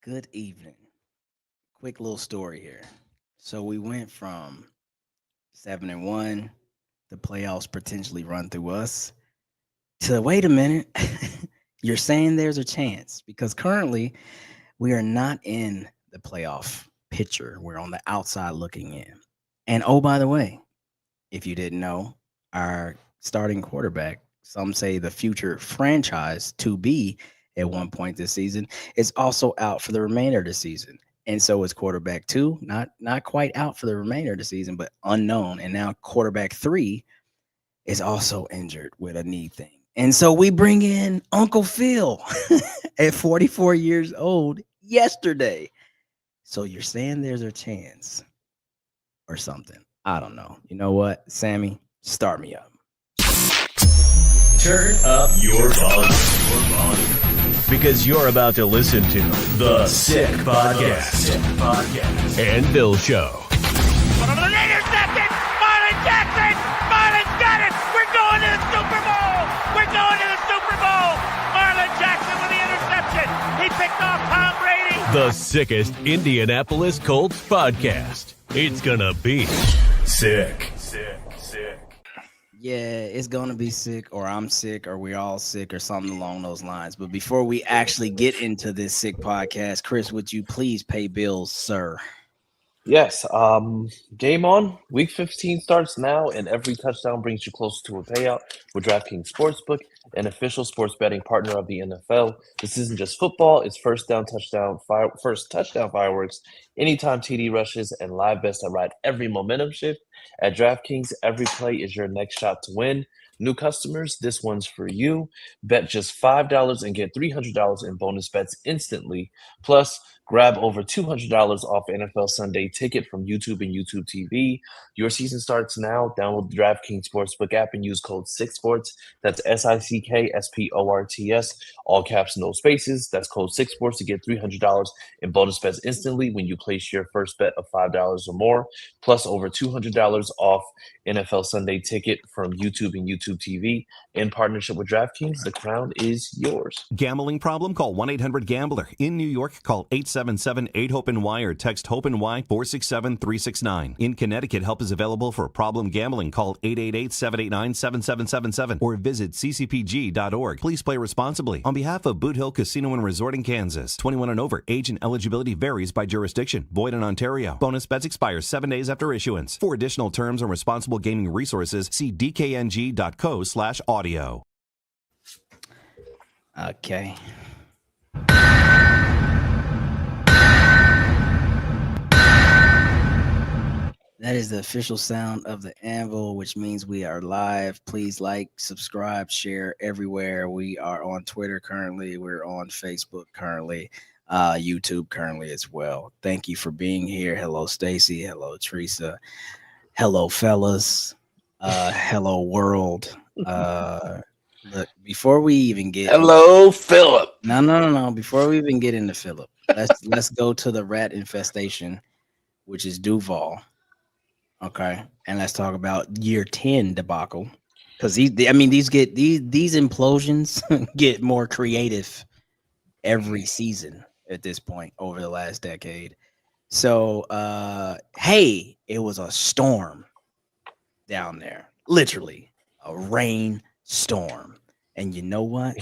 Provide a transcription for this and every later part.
Good evening. Quick little story here. So we went from 7-1, the playoffs potentially run through us, to wait a minute. You're saying there's a chance because currently we are not in the playoff picture. We're on the outside looking in. And oh, by the way, if you didn't know, our starting quarterback, some say the future franchise to be at one point this season, is also out for the remainder of the season. And so is quarterback two, not quite out for the remainder of the season, but unknown. And now quarterback three is also injured with a knee thing. And so we bring in Uncle Phil at 44 years old yesterday. So you're saying there's a chance or something. I don't know. You know what, Sammy? Start me up. Turn up your volume. Because you're about to listen to The Sick Podcast. Anvil Show. Intercepted! Marlon Jackson! Marlon's got it! We're going to the Super Bowl! We're going to the Super Bowl! Marlon Jackson with the interception! He picked off Tom Brady! The sickest Indianapolis Colts podcast. It's gonna be sick. Yeah, it's gonna be sick, or I'm sick, or we're all sick, or something along those lines. But before we actually get into this sick podcast, Chris, would you please pay bills, sir? Yes. Game on. Week 15 starts now, and every touchdown brings you closer to a payout with DraftKings Sportsbook, an official sports betting partner of the NFL. This isn't just football; it's first touchdown fireworks, anytime TD rushes, and live bets that ride every momentum shift. At DraftKings, every play is your next shot to win. New customers, this one's for you. Bet just $5 and get $300 in bonus bets instantly. Plus, grab over $200 off NFL Sunday Ticket from YouTube and YouTube TV. Your season starts now. Download the DraftKings Sportsbook app and use code SICKSPORTS. That's SICKSPORTS. All caps, no spaces. That's code SICKSPORTS to get $300 in bonus bets instantly when you place your first bet of $5 or more. Plus, over $200 off NFL Sunday Ticket from YouTube and YouTube TV. In partnership with DraftKings, the crown is yours. Gambling problem? Call 1-800-GAMBLER. In New York, call 877-8-HOPE-NY or text HOPE-NY 467-369. In Connecticut, help is available for problem gambling. Call 888-789-7777 or visit ccpg.org. Please play responsibly. On behalf of Boot Hill Casino and Resort in Kansas, 21 and over, age and eligibility varies by jurisdiction. Void in Ontario. Bonus bets expire 7 days after issuance. For additional terms and responsible gaming resources, see dkng.co/audio. Okay. That is the official sound of the Anvil, which means we are live. Please like, subscribe, share everywhere. We are on Twitter currently. We're on Facebook currently, YouTube currently as well. Thank you for being here. Hello, Stacy. Hello, Teresa. Hello, fellas. Hello, world. Look, before we even get Hello, Philip. No. Before we even get into Philip, let's go to the rat infestation, which is Duval. Okay, and let's talk about year 10 debacle, because these implosions get more creative every season at this point over the last decade. So, hey, it was a storm down there, literally a rain storm. And you know what?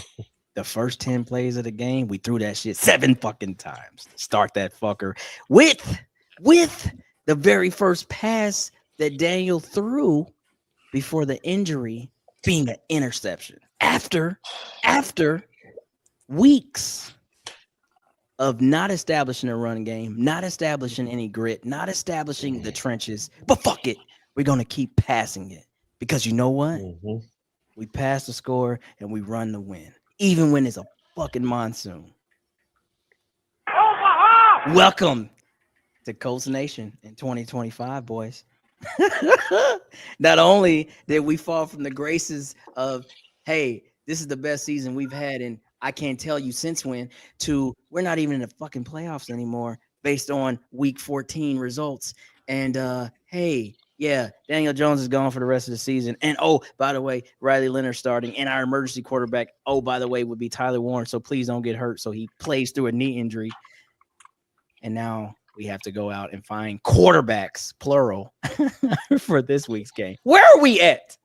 The first 10 plays of the game, we threw that shit 7 fucking times to start that fucker with the very first pass that Daniel threw before the injury being an interception. After weeks of not establishing a run game, not establishing any grit, not establishing the trenches, but fuck it, we're going to keep passing it. Because you know what? Mm-hmm. We pass the score and we run the win, even when it's a fucking monsoon. Welcome to Colts Nation in 2025, boys. Not only did we fall from the graces of, hey, this is the best season we've had in I can't tell you since when, to we're not even in the fucking playoffs anymore based on week 14 results. And hey, yeah, Daniel Jones is gone for the rest of the season. And oh, by the way, Riley Leonard starting, and our emergency quarterback, oh, by the way, would be Tyler Warren. So please don't get hurt. So he plays through a knee injury. and now we have to go out and find quarterbacks, plural, for this week's game. Where are we at?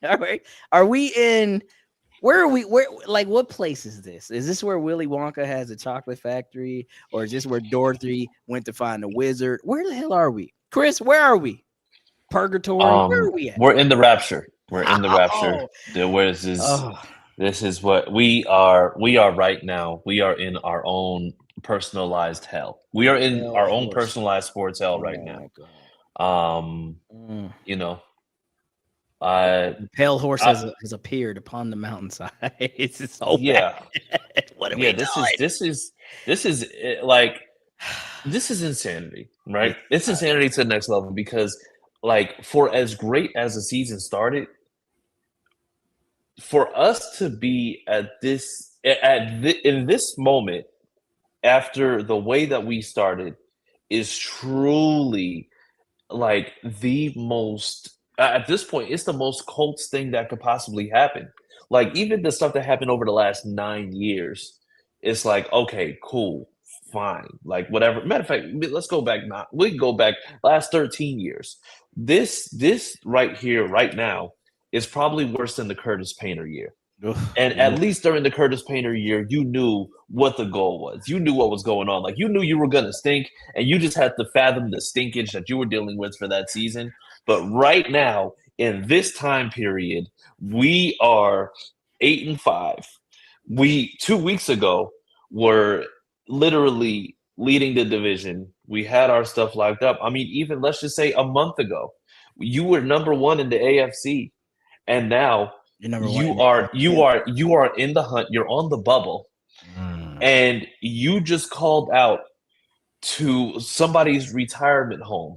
All right. Are we in? Where are we? Where, like, what place is this? Is this where Willy Wonka has a chocolate factory, or is this where Dorothy went to find the wizard? Where the hell are we, Chris? Where are we? Purgatory. Where are we at? We're in the rapture. We're in the rapture. Oh. Where is this? Oh, This is what we are. We are right now. We are in our own personalized hell. We are in Hell, our of own course. personalized sports hell right oh now. my God. You know, I The pale horse I- has appeared upon the mountainside. It's just so yeah, bad. What are yeah. we This doing? is like this is insanity, right? It's insanity to the next level because, like, for as great as the season started, for us to be in this moment after the way that we started is truly like the most at this point it's the most Colts thing that could possibly happen. Like, even the stuff that happened over the last 9 years, it's like, okay, cool, fine, like, whatever. Matter of fact, let's go back now. We can go back last 13 years. This right here, right now, is probably worse than the Curtis Painter year. And at least during the Curtis Painter year, you knew what the goal was. You knew what was going on. Like, you knew you were going to stink, and you just had to fathom the stinkage that you were dealing with for that season. But right now, in this time period, we are 8-5. We 2 weeks ago were literally leading the division. We had our stuff locked up. I mean, even let's just say a month ago, you were number one in the AFC, and now You're number one. you are in the hunt. You're on the bubble, and you just called out to somebody's retirement home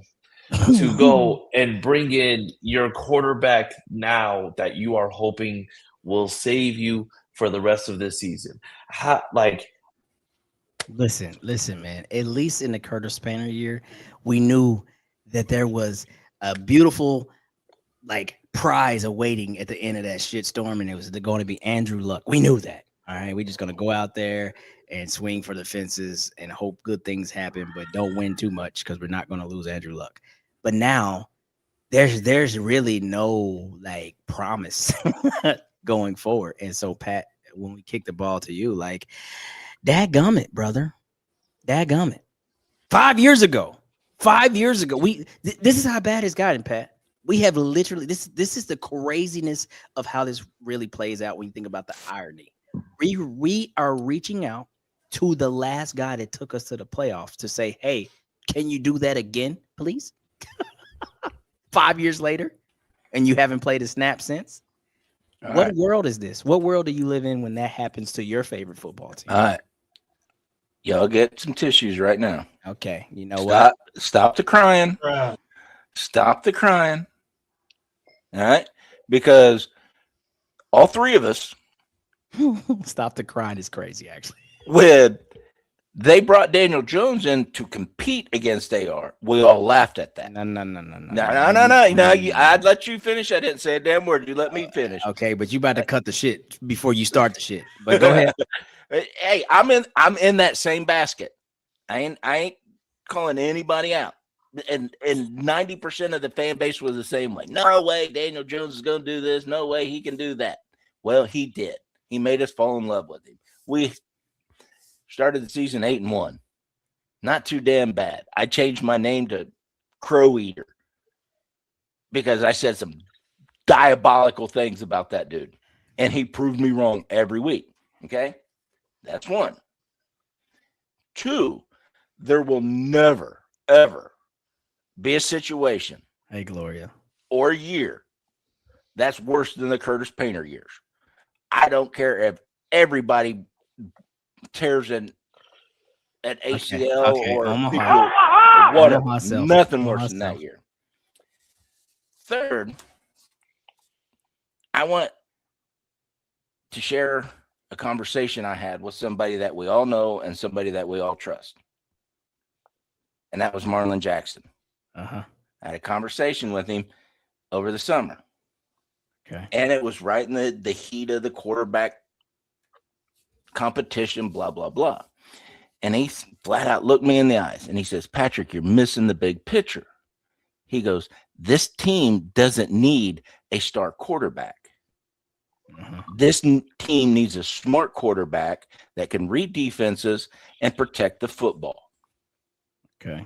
to go and bring in your quarterback now that you are hoping will save you for the rest of this season. Listen, man. At least in the Curtis Painter year, we knew that there was a beautiful, like, prize awaiting at the end of that shit storm, and it was going to be Andrew Luck. We knew that. All right, we're just gonna go out there and swing for the fences and hope good things happen, but don't win too much because we're not gonna lose Andrew Luck. But now there's really no, like, promise going forward. And so, Pat, when we kick the ball to you, like, dadgummit, brother, dadgummit. 5 years ago, this is how bad it's gotten, Pat. We have literally this is the craziness of how this really plays out when you think about the irony. We are reaching out to the last guy that took us to the playoffs to say, hey, can you do that again, please? 5 years later, and you haven't played a snap since. What world is this? What world do you live in when that happens to your favorite football team? All right. Y'all get some tissues right now. Okay, you know what? Stop the crying. Stop the crying. All right? Because all three of us, Stop the crying is crazy, actually. when they brought Daniel Jones in to compete against AR, we all laughed at that. No. No. I'd let you finish. I didn't say a damn word. You let me finish. Okay, but you about to cut the shit before you start the shit. But go ahead. Hey, I'm in that same basket. I ain't calling anybody out. And 90% of the fan base was the same way. No way Daniel Jones is going to do this. No way he can do that. Well, he did. He made us fall in love with him. We started the season 8-1. Not too damn bad. I changed my name to Crow Eater because I said some diabolical things about that dude. And he proved me wrong every week. Okay? That's one. Two, there will never, ever be a situation Hey, Gloria. or year that's worse than the Curtis Painter years. I don't care if everybody tears an ACL or whatever. Nothing worse than that year. Third, I want to share a conversation I had with somebody that we all know and somebody that we all trust. And that was Marlon Jackson. I had a conversation with him over the summer. Okay. And it was right in the heat of the quarterback competition, blah, blah, blah. And he flat out looked me in the eyes and he says, Patrick, you're missing the big picture. He goes, this team doesn't need a star quarterback. This team needs a smart quarterback that can read defenses and protect the football. Okay.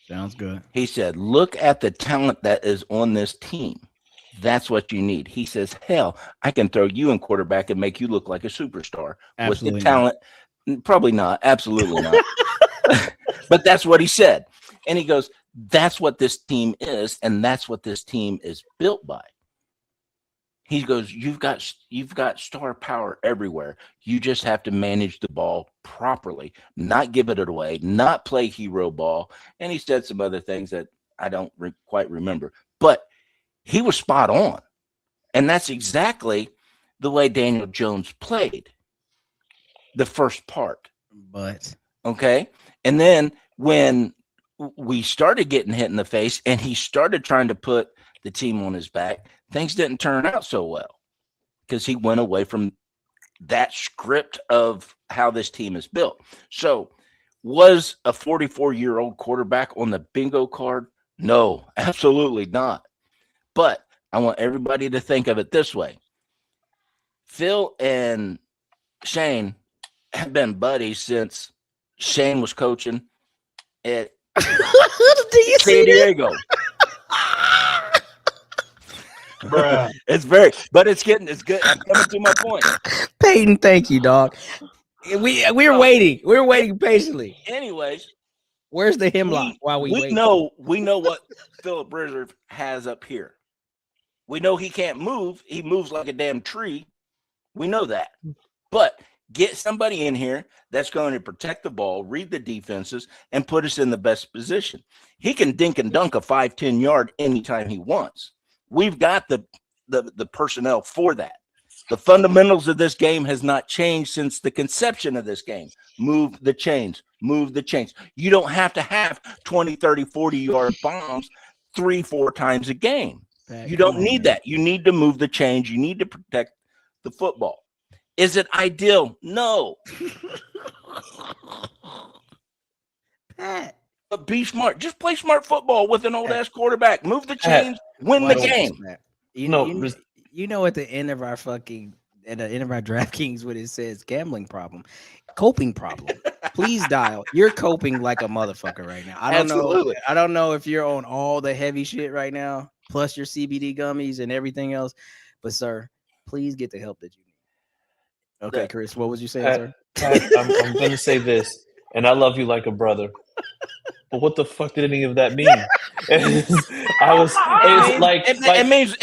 Sounds good. He said, look at the talent that is on this team. That's what you need. He says, hell, I can throw you in quarterback and make you look like a superstar. Absolutely with the talent. Probably not. Absolutely not. But that's what he said. And he goes, that's what this team is. And that's what this team is built by. He goes, you've got star power everywhere. You just have to manage the ball properly, not give it away, not play hero ball. And he said some other things that I don't quite remember, but he was spot on. And that's exactly the way Daniel Jones played the first part. But okay. And then when we started getting hit in the face and he started trying to put the team on his back, things didn't turn out so well because he went away from that script of how this team is built. So was a 44-year-old quarterback on the bingo card? No, absolutely not. But I want everybody to think of it this way. Phil and Shane have been buddies since Shane was coaching at San Diego. Bruh. It's good. I'm coming to my point. Peyton, thank you, dog. We're waiting. We're waiting patiently. Anyways, where's the hemlock while we wait? We know what Philip Rivers has up here. We know he can't move. He moves like a damn tree. We know that. But get somebody in here that's going to protect the ball, read the defenses, and put us in the best position. He can dink and dunk a 5-10 yard anytime he wants. We've got the personnel for that. The fundamentals of this game has not changed since the conception of this game. Move the chains. Move the chains. You don't have to have 20, 30, 40-yard bombs 3-4 times a game. You don't need that. You need to move the chains. You need to protect the football. Is it ideal? No. Pat. But be smart. Just play smart football with an old-ass quarterback. Move the chains. Win the game. You know, at the end of our DraftKings, when it says gambling problem, coping problem. Please dial. You're coping like a motherfucker right now. I don't know if you're on all the heavy shit right now, plus your CBD gummies and everything else. But sir, please get the help that you need. Okay, Chris, what was you saying, sir? Pat, I'm going to say this, and I love you like a brother. But what the fuck did any of that mean? It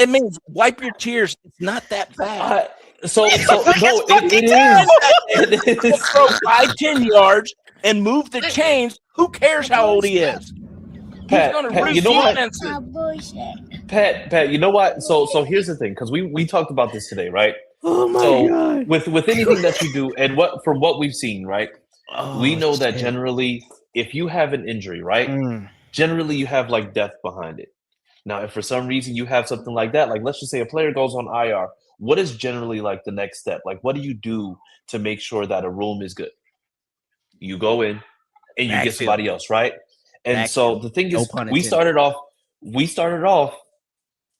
means wipe your tears. It's not that bad. It is. Throw 5-10 yards and move the chains. Who cares how old he is? Pat, you know what? Pat, you know what? So here's the thing, because we talked about this today, right? Oh my God. With anything that you do, and from what we've seen, right? We know that generally, if you have an injury, right? Generally, you have like death behind it. Now, if for some reason you have something like that, like let's just say a player goes on IR, what is generally like the next step? Like, what do you do to make sure that a room is good? You go in and you get somebody else, right? And so the thing is, we started off.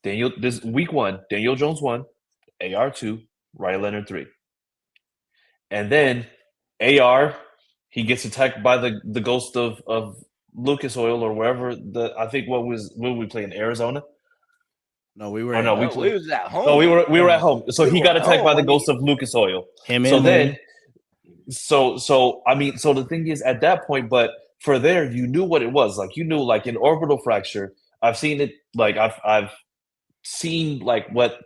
This week 1, Daniel Jones 1, AR 2, Riley Leonard 3, and then AR. He gets attacked by the ghost of Lucas Oil or wherever I think what we play in Arizona? No, we were. We was at home. No, we were at home. So he got attacked by the ghost of Lucas Oil. So the thing is, at that point, but for there, you knew what it was. Like you knew, like an orbital fracture. I've seen it. Like I've seen like what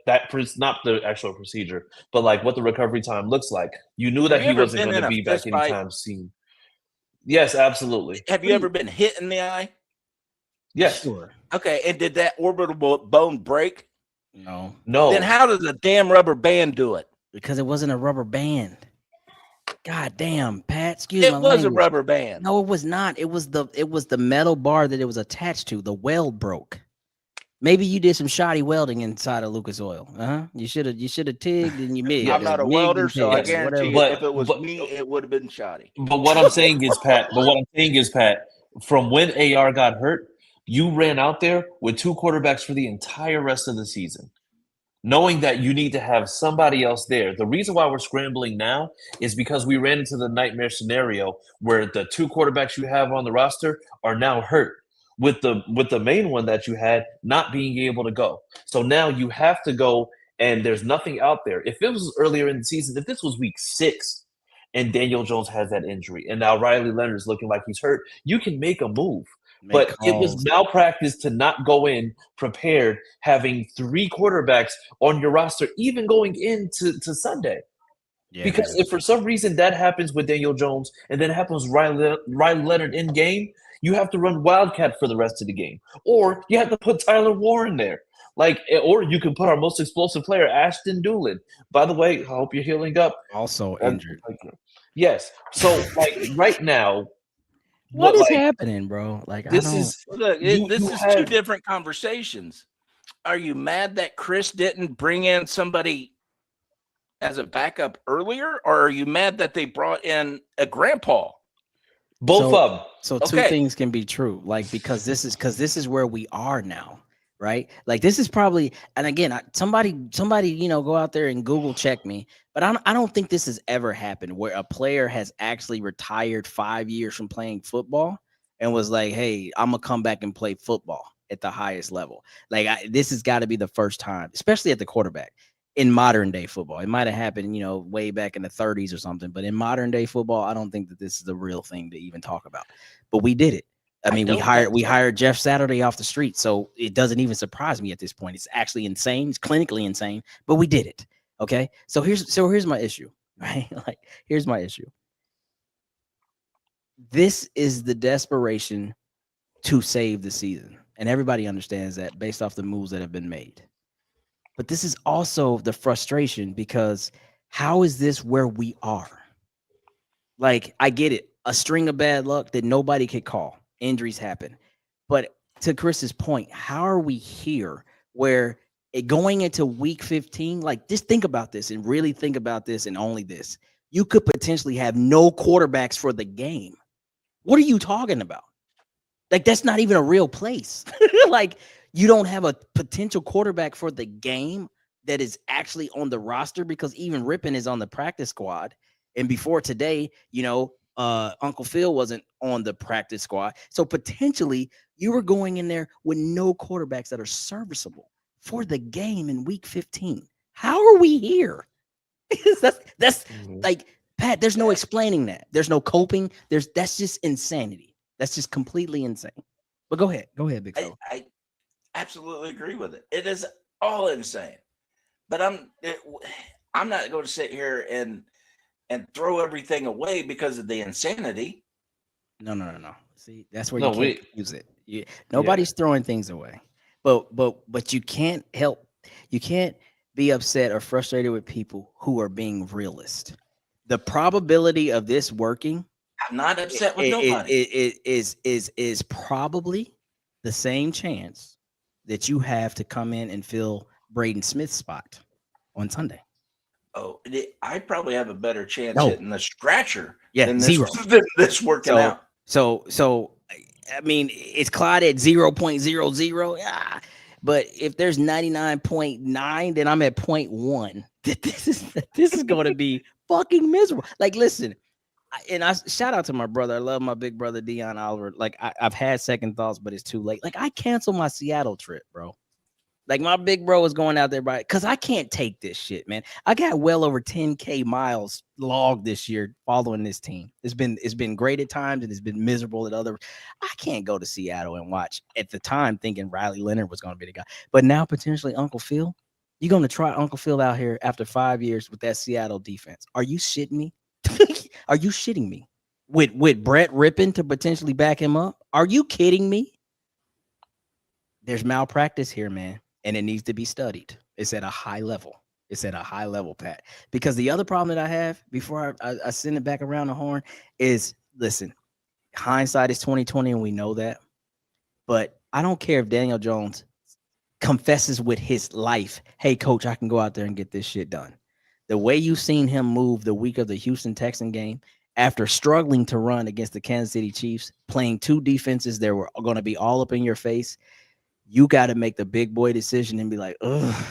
not the actual procedure, but like what the recovery time looks like. You knew that he wasn't going to be back anytime soon. Yes, absolutely. Have you ever been hit in the eye? Yes. Sure. Okay, and did that orbital bone break? No. Then how does a damn rubber band do it? Because it wasn't a rubber band. God damn, Pat. Excuse me. It was a rubber band. No, it was not. It was the metal bar that it was attached to. The weld broke. Maybe you did some shoddy welding inside of Lucas Oil. You should have tigged and you migged. I'm Yes. not a Migged welder, and so I pegged, Yes. or guarantee whatever. you, if it was But me, it would have been shoddy. But what I'm saying is, Pat, from when AR got hurt, you ran out there with two quarterbacks for the entire rest of the season, knowing that you need to have somebody else there. The reason why we're scrambling now is because we ran into the nightmare scenario where the two quarterbacks you have on the roster are now hurt. With the main one that you had not being able to go. So now you have to go and there's nothing out there. If it was earlier in the season, if this was week 6 and Daniel Jones has that injury and now Riley Leonard's looking like he's hurt, you can make a move. Make But it was calls. malpractice to not go in prepared, having 3 quarterbacks on your roster, even going into Sunday. Yeah, Because if for some reason that happens with Daniel Jones and then happens with Riley Leonard in game, you have to run Wildcat for the rest of the game. Or you have to put Tyler Warren there. Or you can put our most explosive player, Ashton Doolin. By the way, I hope you're healing up. also injured. Yes. So, right now, What is happening, bro? Like, this I don't. is Look, you this is two have different conversations. Are you mad that Chris didn't bring in somebody as a backup earlier, or are you mad that they brought in a grandpa? both of them. So two Okay. things can be true, like because this is where we are now, right? Like this is probably, and again, somebody, go out there and Google check me, but I don't think this has ever happened where a player has actually retired 5 years from playing football and was like, "Hey, I'm gonna come back and play football at the highest level." Like this has got to be the first time, especially at the quarterback. In modern day football, it might have happened, way back in the 30s or something. But in modern day football, I don't think that this is a real thing to even talk about. But we did it. I mean, we hired Jeff Saturday off the street, so it doesn't even surprise me at this point. It's actually insane. It's clinically insane, but we did it. Okay, so here's my issue. Right, like here's my issue. This is the desperation to save the season, and everybody understands that based off the moves that have been made. But this is also the frustration because how is this where we are? Like, I get it. A string of bad luck that nobody could call. Injuries happen. But to Chris's point, how are we here where going into week 15, like just think about this and really think about this and only this. You could potentially have no quarterbacks for the game. What are you talking about? Like, that's not even a real place. Like, you don't have a potential quarterback for the game that is actually on the roster because even Rippon is on the practice squad. And before today, Uncle Phil wasn't on the practice squad. So potentially you were going in there with no quarterbacks that are serviceable for the game in week 15. How are we here? that's like, Pat, there's no explaining that. There's no coping. That's just insanity. That's just completely insane. But go ahead, big fella. I absolutely agree with it. It is all insane. But I'm not going to sit here and throw everything away because of the insanity. No. See, that's where you can't use it. Nobody's Yeah. throwing things away. But you can't help. You can't be upset or frustrated with people who are being realist. The probability of this working, I'm not upset with nobody. is probably the same chance that you have to come in and fill Braden Smith's spot on Sunday. Oh, I probably have a better chance No. hitting the scratcher Yeah, than zero. this working out. So I mean, it's Clyde at 0.00. Yeah. But if there's 99.9, then I'm at 0.1. This is going to be fucking miserable. Like, listen, I shout out to my brother. I love my big brother, Dion Oliver. Like, I've had second thoughts, but it's too late. Like, I canceled my Seattle trip, bro. Like, my big bro is going out there because I can't take this shit, man. I got well over 10K miles logged this year following this team. It's been great at times and it's been miserable at other. I can't go to Seattle and watch at the time thinking Riley Leonard was going to be the guy. But now potentially Uncle Phil, you're going to try Uncle Phil out here after 5 years with that Seattle defense. Are you shitting me? Are you shitting me? With Brett Rippon to potentially back him up? Are you kidding me? There's malpractice here, man. And it needs to be studied. It's at a high level. Pat. Because the other problem that I have before I send it back around the horn is, listen, hindsight is 20/20, and we know that. But I don't care if Daniel Jones confesses with his life, hey, coach, I can go out there and get this shit done. The way you seen him move the week of the Houston Texan game, after struggling to run against the Kansas City Chiefs, playing two defenses that were going to be all up in your face, you got to make the big boy decision and be like, ugh,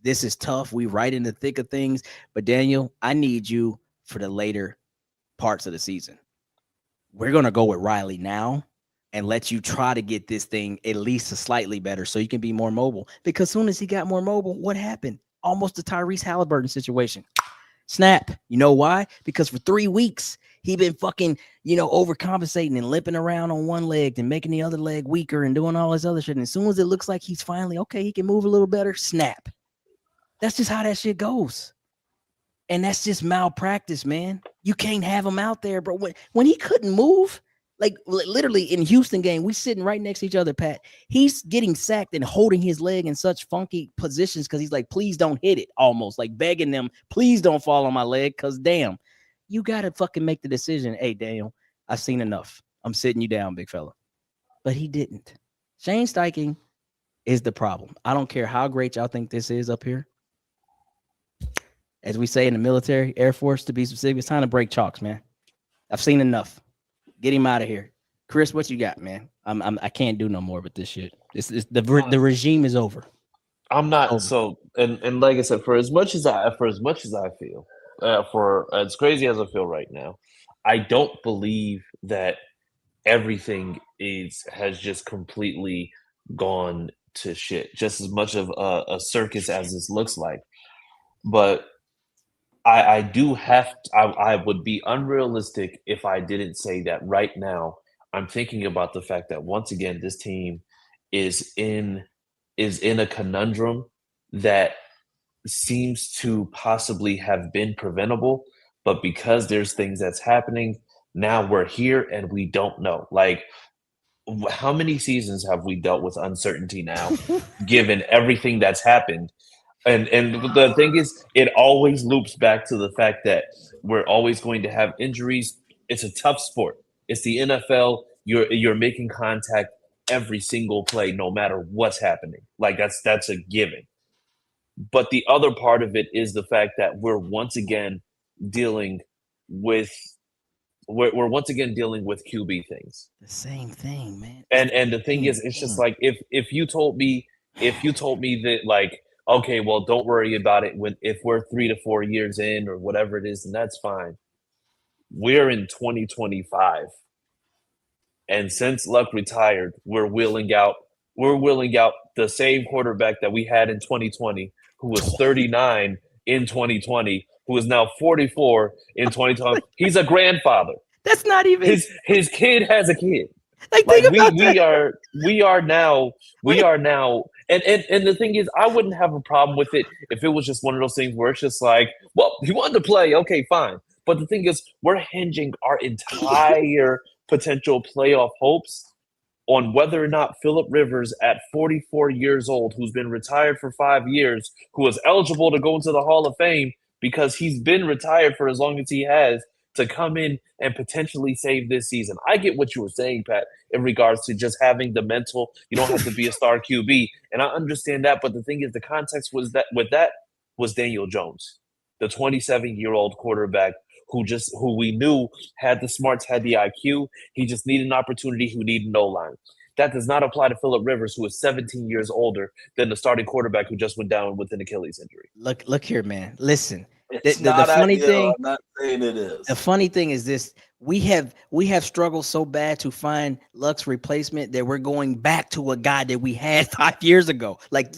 this is tough. We right in the thick of things. But Daniel, I need you for the later parts of the season. We're going to go with Riley now and let you try to get this thing at least a slightly better so you can be more mobile. Because as soon as he got more mobile, what happened? Almost the Tyrese Halliburton situation. Snap. You know why? Because for 3 weeks, he been fucking, overcompensating and limping around on one leg and making the other leg weaker and doing all this other shit. And as soon as it looks like he's finally, okay, he can move a little better, snap. That's just how that shit goes. And that's just malpractice, man. You can't have him out there, bro. When he couldn't move, like literally in Houston game, we sitting right next to each other, Pat. He's getting sacked and holding his leg in such funky positions because he's like, please don't hit it, almost like begging them, please don't fall on my leg, because damn, you got to fucking make the decision. Hey, Daniel, I've seen enough. I'm sitting you down, big fella. But he didn't. Shane Steichen is the problem. I don't care how great y'all think this is up here. As we say in the military, Air Force, to be specific, it's time to break chalks, man. I've seen enough. Get him out of here. Chris, what you got, man? I can't do no more with this shit. The regime is over. I'm not so, and like I said, for as much as I feel, for as crazy as I feel right now, I don't believe that everything has just completely gone to shit. Just as much of a circus as this looks like, but I do have to, I would be unrealistic if I didn't say that right now. I'm thinking about the fact that once again this team is in a conundrum that seems to possibly have been preventable, but because there's things that's happening now, we're here and we don't know. Like, how many seasons have we dealt with uncertainty now, given everything that's happened? And the thing is, it always loops back to the fact that we're always going to have injuries. It's a tough sport. It's the NFL. You're making contact every single play, no matter what's happening. Like that's a given. But the other part of it is the fact that we're once again dealing with QB things. The same thing, man. And the thing is, it's just like if you told me that, like, okay, well, don't worry about it if we're 3 to 4 years in or whatever it is, then that's fine. We're in 2025. And since Luck retired, we're wheeling out the same quarterback that we had in 2020, who was 39 in 2020, who is now 44 in 2020. He's a grandfather. That's not even his kid has a kid. Like we are now, and the thing is, I wouldn't have a problem with it if it was just one of those things where it's just like, well, he wanted to play, okay, fine. But the thing is, we're hinging our entire potential playoff hopes on whether or not Phillip Rivers, at 44 years old, who's been retired for 5 years, who is eligible to go into the Hall of Fame because he's been retired for as long as he has, to come in and potentially save this season. I get what you were saying, Pat, in regards to just having the mental. You don't have to be a star QB, and I understand that. But the thing is, the context was Daniel Jones, the 27-year-old quarterback who we knew had the smarts, had the IQ. He just needed an opportunity. Who needed no line. That does not apply to Phillip Rivers, who is 17 years older than the starting quarterback who just went down with an Achilles injury. Look here, man. Listen. It's The not funny ideal. thing, I'm not saying it is. the funny thing is this: we have struggled so bad to find Luck's replacement that we're going back to a guy that we had 5 years ago. Like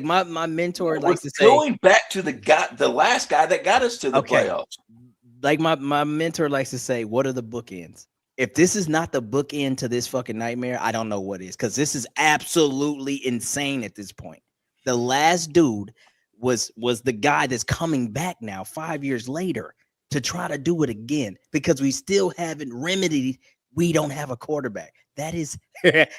my mentor likes to say, going back to the last guy that got us to the playoffs. Like my mentor likes to say, what are the bookends? If this is not the bookend to this fucking nightmare, I don't know what is, because this is absolutely insane at this point. The last dude was the guy that's coming back now 5 years later to try to do it again, because we still haven't remedied. We don't have a quarterback. That is,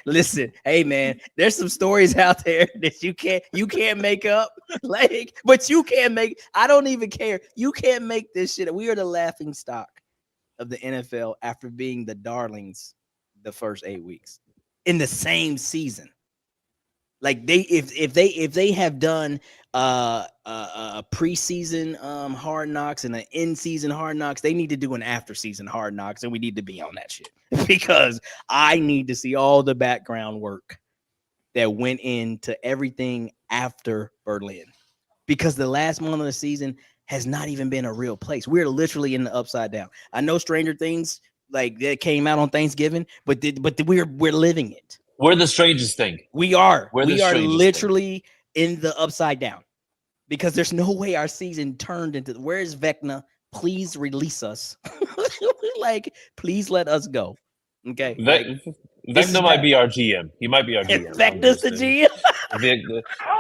listen, hey man, there's some stories out there that you can't make up, like, but you can't make. I don't even care. You can't make this shit. We are the laughing stock of the NFL after being the darlings the first 8 weeks in the same season. Like if they have done a preseason hard knocks and an in season hard knocks, they need to do an after season hard knocks, and we need to be on that shit because I need to see all the background work that went into everything after Berlin, because the last month of the season has not even been a real place. We're literally in the upside down. I know Stranger Things like that came out on Thanksgiving, but we're living it. We're the strangest thing. We are. We're We are literally in the upside down because there's no way our season turned into. Where is Vecna? Please release us. Like, please let us go. Okay. Vecna might be our GM. He might be our GM. Vecna's the GM.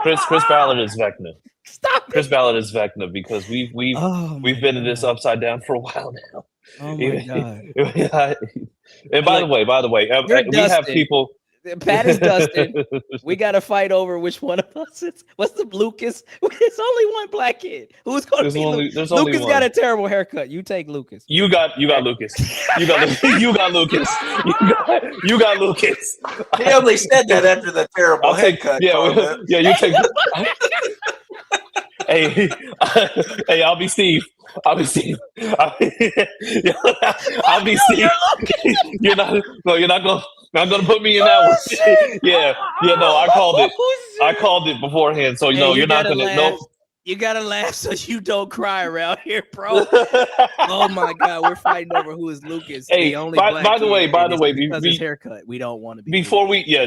Chris Ballard is Vecna. Stop. Chris Ballard is Vecna because we've been in this upside down for a while now. Oh my god. And by the way, we have people. Pat is Dustin. We got to fight over which one of us is. What's the Lucas? It's only one black kid. Who's going to be Lucas? Lucas got a terrible haircut. You take Lucas. You got Lucas. You got Lucas. You got Lucas. He only said that after the terrible haircut. Yeah. You take. Hey, I'll be Steve. I'll be Steve. You're not gonna put me in that one. Yeah. No, I called it. I called it beforehand. So you're not gonna. No. You gotta laugh so you don't cry around here, bro. Oh my god, we're fighting over who is Lucas. Hey, the only by the way, because his haircut, we don't want to be.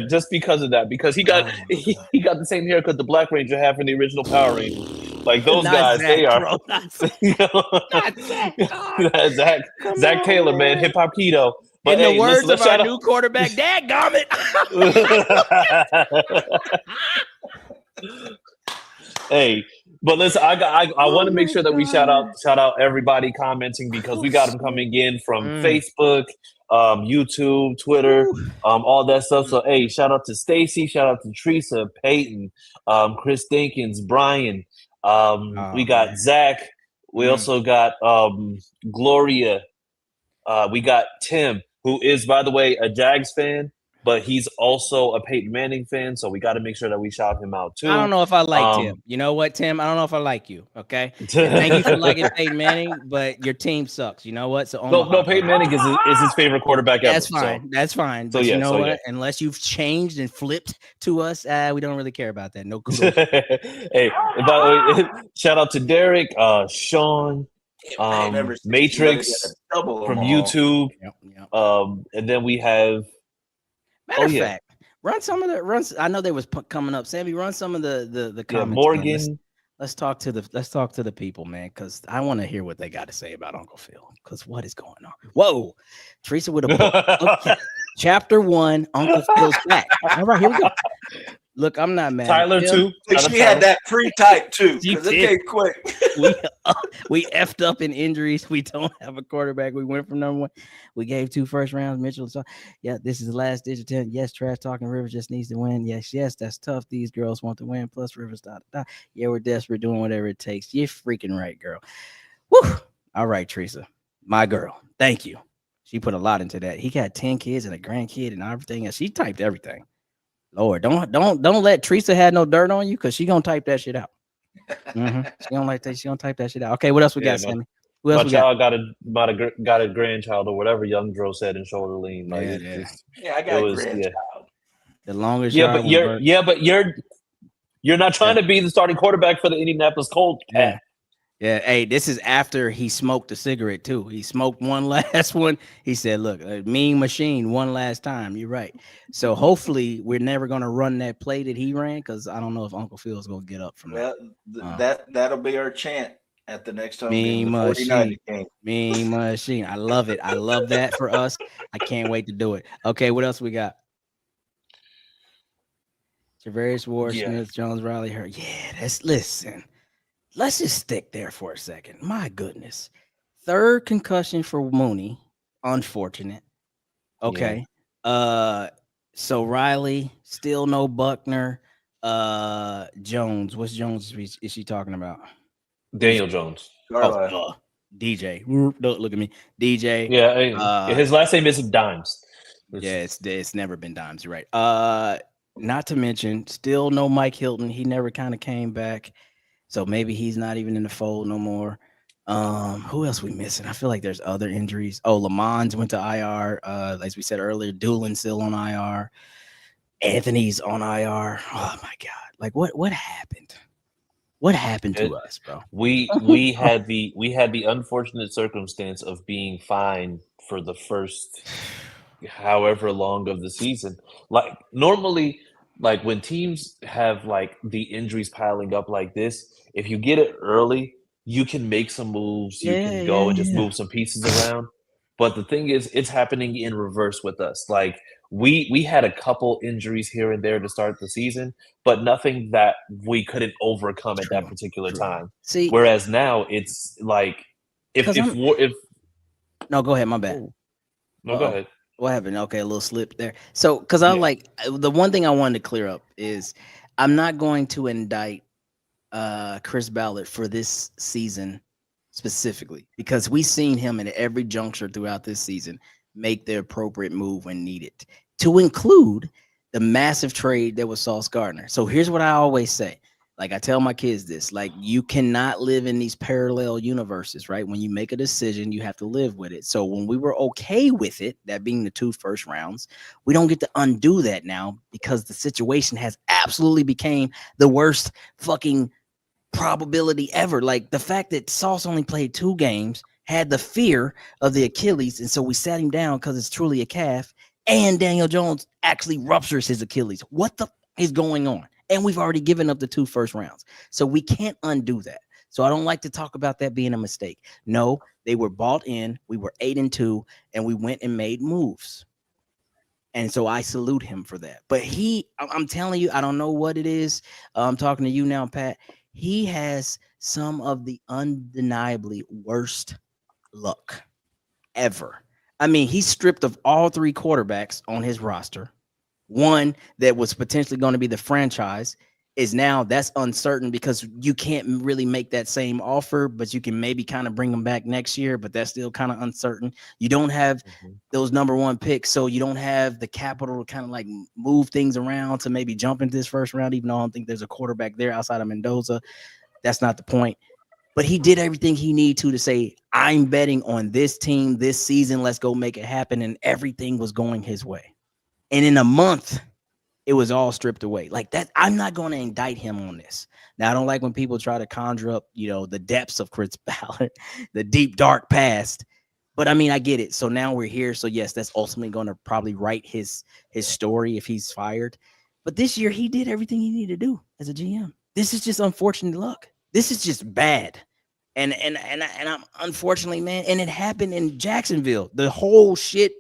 Just because of that, because he got he got the same haircut the Black Ranger had from the original Power Rangers. Like those guys, Zach, they are. bro, not Zach. Zach Taylor, man, hip hop keto. But in the words of our new quarterback, dadgummit. Hey, but listen, I want to make sure that we shout out everybody commenting because we got them coming in from Facebook, YouTube, Twitter, all that stuff. So hey, shout out to Stacy, shout out to Teresa, Peyton, Chris Dinkins, Brian. We got Zach. We also got Gloria. We got Tim, who is, by the way, a Jags fan, but he's also a Peyton Manning fan. So we got to make sure that we shout him out too. I don't know if I like Tim. You know what, Tim? I don't know if I like you. Okay. Thank you for liking Peyton Manning, but your team sucks. You know what? So no, Peyton Manning is his favorite quarterback ever. That's fine. So. That's fine. But you know what? Yeah. Unless you've changed and flipped to us, we don't really care about that. No kudos. Hey, by the way, shout out to Derek, Sean, Matrix from YouTube. Yep. And then we have. Matter of fact, run some of the runs. I know they was coming up. Sammy, run some of the comments. Morgan. Let's talk to the people, man, because I want to hear what they got to say about Uncle Phil. Because what is going on? Whoa, Teresa with a book. Okay. Chapter 1, Uncle Phil's back. All right, here we go. Look, I'm not mad. Tyler too. She had that pre-type too. Because it came quick. we effed up in injuries. We don't have a quarterback. We went from number 1. We gave 2 first rounds. Mitchell. So, yeah, this is the last digit 10. Yes, trash talking. Rivers just needs to win. Yes, that's tough. These girls want to win. Plus Rivers. Yeah, we're desperate, doing whatever it takes. You're freaking right, girl. Woo. All right, Teresa, my girl. Thank you. She put a lot into that. He got 10 kids and a grandkid and everything. And she typed everything. Lord, don't let Teresa have no dirt on you because she gonna type that shit out. Mm-hmm. She don't like that. She gonna type that shit out. Okay, what else we got, Sammy? Who else my child got a grandchild or whatever Young Dro said in Shoulder Lean. Like I got a grandchild. The longest. But you're not trying to be the starting quarterback for the Indianapolis Colts. Yeah, hey, this is after he smoked a cigarette too. He smoked one last one. He said, look, mean machine one last time. You're right. So hopefully we're never going to run that play that he ran because I don't know if Uncle Phil's going to get up from that. That'll be our chant at the next time. Mean machine. Mean machine. I love it. I love that for us. I can't wait to do it. Okay, what else we got? Javarius Ward, Smith, Jones, Riley, Hurt. Yeah, listen. Let's just stick there for a second. My goodness. 3rd concussion for Mooney. Unfortunate. Okay. Yeah. So Riley, still no Buckner. Jones. What's Jones is she talking about? Daniel Jones. DJ. Don't look at me. DJ. Yeah. His last name isn't Dimes. It's never been Dimes. You're right. Not to mention, still no Mike Hilton. He never kind of came back. So maybe he's not even in the fold no more. Who else we missing? I feel like there's other injuries. Oh, Lamons went to IR. As we said earlier, Doolin's still on IR. Anthony's on IR. Oh my God. Like what happened? What happened to us, bro? We had the unfortunate circumstance of being fined for the first however long of the season. Like normally, like when teams have like the injuries piling up like this, if you get it early, you can make some moves, you can go and just move some pieces around. But the thing is, it's happening in reverse with us. Like we had a couple injuries here and there to start the season, but nothing that we couldn't overcome at that particular time. See, Whereas now it's like if no, go ahead, my bad. no, go ahead. What happened? Okay, a little slip there. So, because I like the one thing I wanted to clear up is I'm not going to indict Chris Ballard for this season specifically because we've seen him in every juncture throughout this season make the appropriate move when needed, to include the massive trade that was Sauce Gardner. So here's what I always say. Like I tell my kids this, like you cannot live in these parallel universes, right? When you make a decision, you have to live with it. So when we were okay with it, that being the 2 first rounds, we don't get to undo that now because the situation has absolutely became the worst fucking probability ever. Like the fact that Sauce only played 2 games, had the fear of the Achilles, and so we sat him down because it's truly a calf, and Daniel Jones actually ruptures his Achilles. What the is going on? And we've already given up the 2 first rounds. So we can't undo that. So I don't like to talk about that being a mistake. No, they were bought in. We were 8-2, and we went and made moves. And so I salute him for that. But I'm telling you, I don't know what it is. I'm talking to you now, Pat. He has some of the undeniably worst luck ever. I mean, he's stripped of all 3 quarterbacks on his roster. One that was potentially going to be the franchise is now that's uncertain because you can't really make that same offer, but you can maybe kind of bring them back next year, but that's still kind of uncertain. You don't have those number 1 picks, so you don't have the capital to kind of like move things around to maybe jump into this first round, even though I don't think there's a quarterback there outside of Mendoza. That's not the point. But he did everything he needed to say, I'm betting on this team this season. Let's go make it happen. And everything was going his way. And in a month, it was all stripped away. Like that, I'm not going to indict him on this. Now, I don't like when people try to conjure up, the depths of Chris Ballard, the deep, dark past. But I mean, I get it. So now we're here. So yes, that's ultimately going to probably write his story if he's fired. But this year, he did everything he needed to do as a GM. This is just unfortunate luck. This is just bad. And I'm unfortunately, man, and it happened in Jacksonville. The whole shit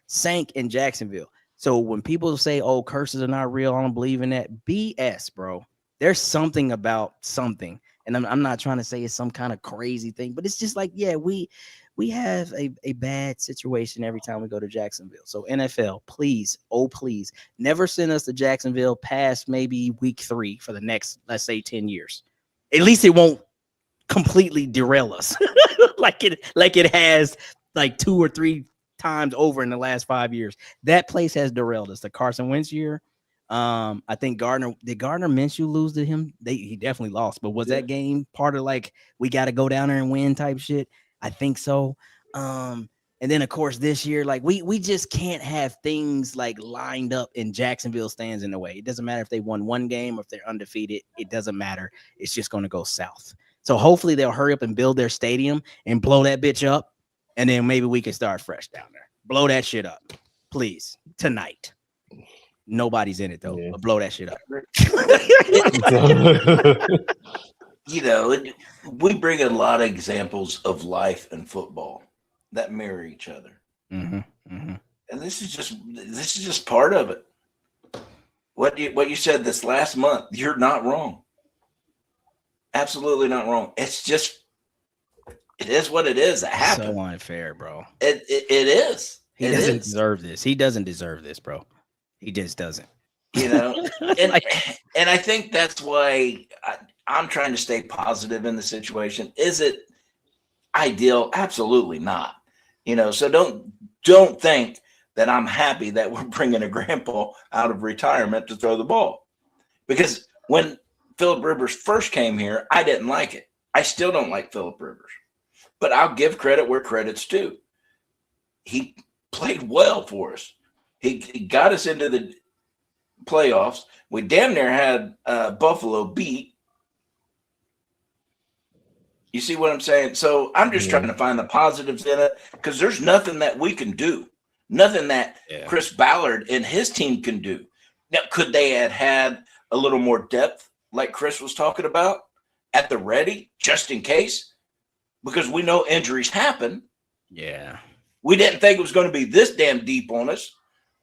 sank in Jacksonville. So when people say, oh, curses are not real, I don't believe in that. BS, bro. There's something about something. And I'm not trying to say it's some kind of crazy thing, but it's just like, yeah, we have a bad situation every time we go to Jacksonville. So NFL, please, oh, please, never send us to Jacksonville past maybe week 3 for the next, let's say, 10 years. At least it won't completely derail us like it has like 2 or 3 times over in the last 5 years. That place has derailed us. The Carson Wentz year. I think Gardner Minshew lose to him? He definitely lost, but was that game part of like we got to go down there and win type shit? I think so. And then of course this year, like we just can't have things like lined up in Jacksonville stands in the way. It doesn't matter if they won 1 game or if they're undefeated. It doesn't matter. It's just going to go south. So hopefully they'll hurry up and build their stadium and blow that bitch up. And then maybe we can start fresh down there. Blow that shit up, please, tonight. Nobody's in it, though, but blow that shit up. We bring a lot of examples of life and football that mirror each other. Mm-hmm, mm-hmm. And this is just part of it. What you said this last month, you're not wrong. Absolutely not wrong. It's just, it is what it is. It happened. So unfair, bro. It is. He doesn't deserve this. He doesn't deserve this, bro. He just doesn't. And I think that's why I'm trying to stay positive in the situation. Is it ideal? Absolutely not. So don't think that I'm happy that we're bringing a grandpa out of retirement to throw the ball. Because when Phillip Rivers first came here, I didn't like it. I still don't like Phillip Rivers. But I'll give credit where credit's due. He played well for us. He got us into the playoffs. We damn near had Buffalo beat. You see what I'm saying? So I'm just trying to find the positives in it because there's nothing that we can do. Nothing that Chris Ballard and his team can do. Now, could they have had a little more depth like Chris was talking about at the ready, just in case? Because we know injuries happen. Yeah. We didn't think it was going to be this damn deep on us.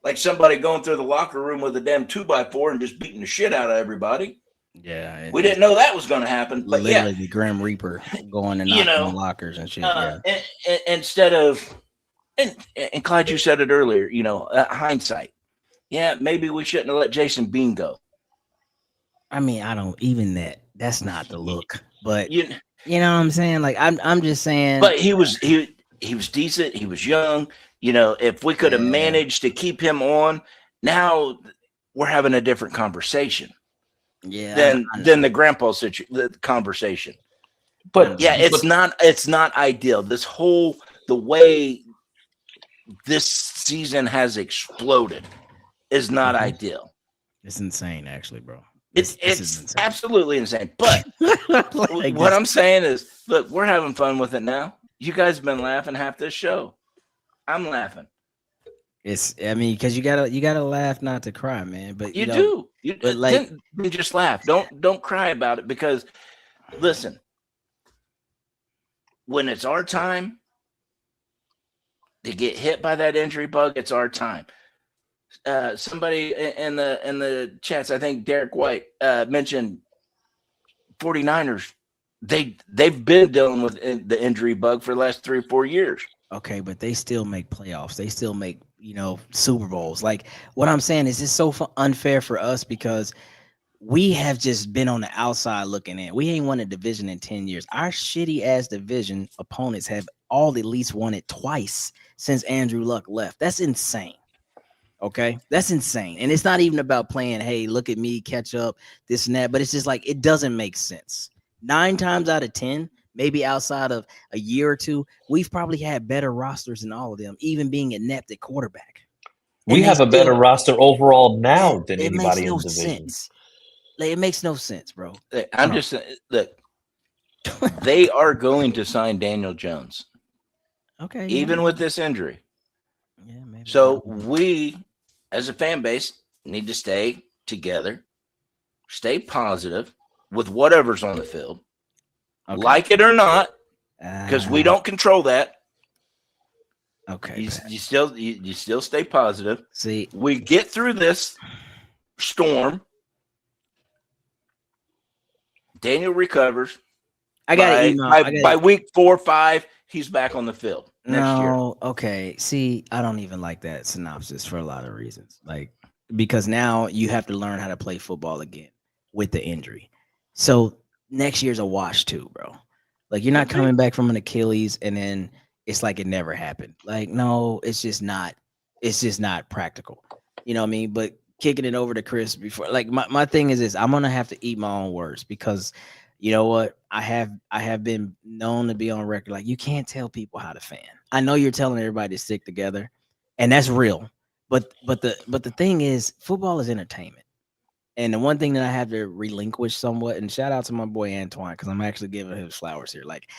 Like somebody going through the locker room with a damn 2x4 and just beating the shit out of everybody. Yeah. We didn't know that was going to happen. But literally the Grim Reaper going and knocking on lockers and shit. Instead of, and Clyde, you said it earlier, hindsight. Yeah, maybe we shouldn't have let Jason Bean go. I mean, I don't even that's not the look. But you know what I'm saying? Like I'm just saying. But he was decent. He was young. If we could have managed to keep him on, now we're having a different conversation. Yeah. Than the grandpa the conversation. But it's not ideal. The way this season has exploded is not ideal. It's insane, actually, bro. It's absolutely insane. But what I'm saying is, look, we're having fun with it now. You guys have been laughing half this show. I'm laughing. Because you gotta laugh not to cry, man. But you do. Then just laugh. Don't cry about it because, listen, when it's our time to get hit by that injury bug, it's our time. Somebody in the chats, I think Derek White mentioned 49ers. They've been dealing with the injury bug for the last 3 or 4 years. Okay, but they still make playoffs. They still make Super Bowls. Like what I'm saying is it's so unfair for us because we have just been on the outside looking in. We ain't won a division in 10 years. Our shitty ass division opponents have all at least won it twice since Andrew Luck left. That's insane. Okay, that's insane. And it's not even about playing, hey, look at me, catch up, this and that. But it's just like it doesn't make sense. 9 times out of 10, maybe outside of a year or two, we've probably had better rosters than all of them, even being inept at quarterback. We have a better roster overall now than anybody in the division. Like, it makes no sense, bro. I'm just saying, look, they are going to sign Daniel Jones. Okay. Even with this injury. Yeah, maybe. So we, as a fan base, need to stay together, stay positive with whatever's on the field. Okay. Like it or not, because we don't control that. Okay. You still stay positive. See, we get through this storm. Daniel recovers. By week 4 or 5, he's back on the field next year. Okay. See, I don't even like that synopsis for a lot of reasons. Like, because now you have to learn how to play football again with the injury. So next year's a wash too, bro. Like, you're not coming back from an Achilles and then it's like it never happened. Like, no, it's just not practical. You know what I mean? But kicking it over to Chris before, like, my thing is this: I'm gonna have to eat my own words because you know what? I have been known to be on record. Like, you can't tell people how to fan. I know you're telling everybody to stick together, and that's real. But the thing is, football is entertainment. And the one thing that I have to relinquish somewhat, and shout out to my boy Antoine, because I'm actually giving him flowers here. Like,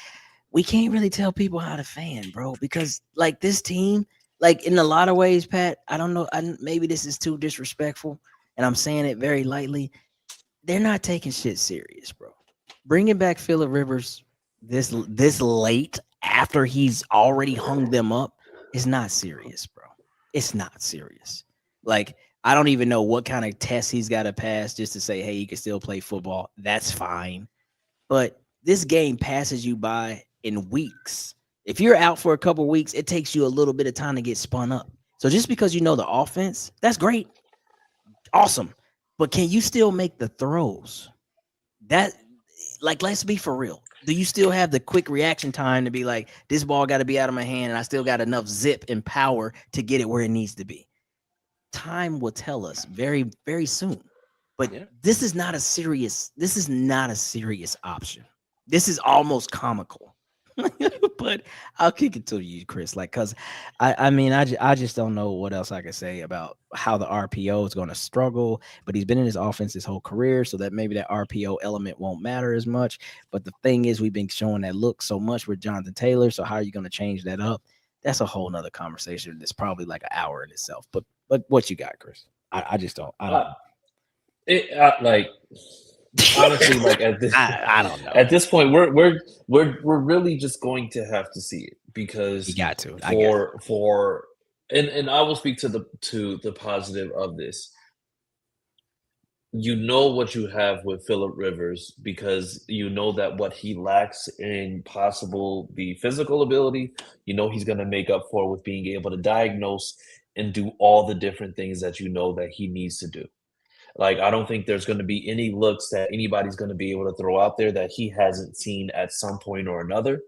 we can't really tell people how to fan, bro, because like this team, like in a lot of ways, Pat, I don't know, maybe this is too disrespectful, and I'm saying it very lightly. They're not taking shit serious, bro. Bringing back Phillip Rivers this late after he's already hung them up is not serious, bro. It's not serious. Like, I don't even know what kind of test he's got to pass just to say, hey, you can still play football. That's fine. But this game passes you by in weeks. If you're out for a couple weeks, it takes you a little bit of time to get spun up. So just because you know the offense, that's great. Awesome. But can you still make the throws? That, like, let's be for real. Do you still have the quick reaction time to be like, this ball got to be out of my hand and I still got enough zip and power to get it where it needs to be? Time will tell us very, very soon. But this is not a serious option. This is almost comical. But I'll kick it to you, Chris. Like, cause I just don't know what else I can say about how the RPO is going to struggle. But he's been in his offense his whole career, so that maybe that RPO element won't matter as much. But the thing is, we've been showing that look so much with Jonathan Taylor. So how are you going to change that up? That's a whole nother conversation. It's probably like an hour in itself. But what you got, Chris? I just don't. I don't. Like honestly, like I don't know. At this point, we're really just going to have to see it because You got to. And I will speak to the positive of this. You know what you have with Phillip Rivers because you know that what he lacks in possible the physical ability, you know he's going to make up for with being able to diagnose and do all the different things that you know that he needs to do. Like, I don't think there's going to be any looks that anybody's going to be able to throw out there that he hasn't seen at some point or another.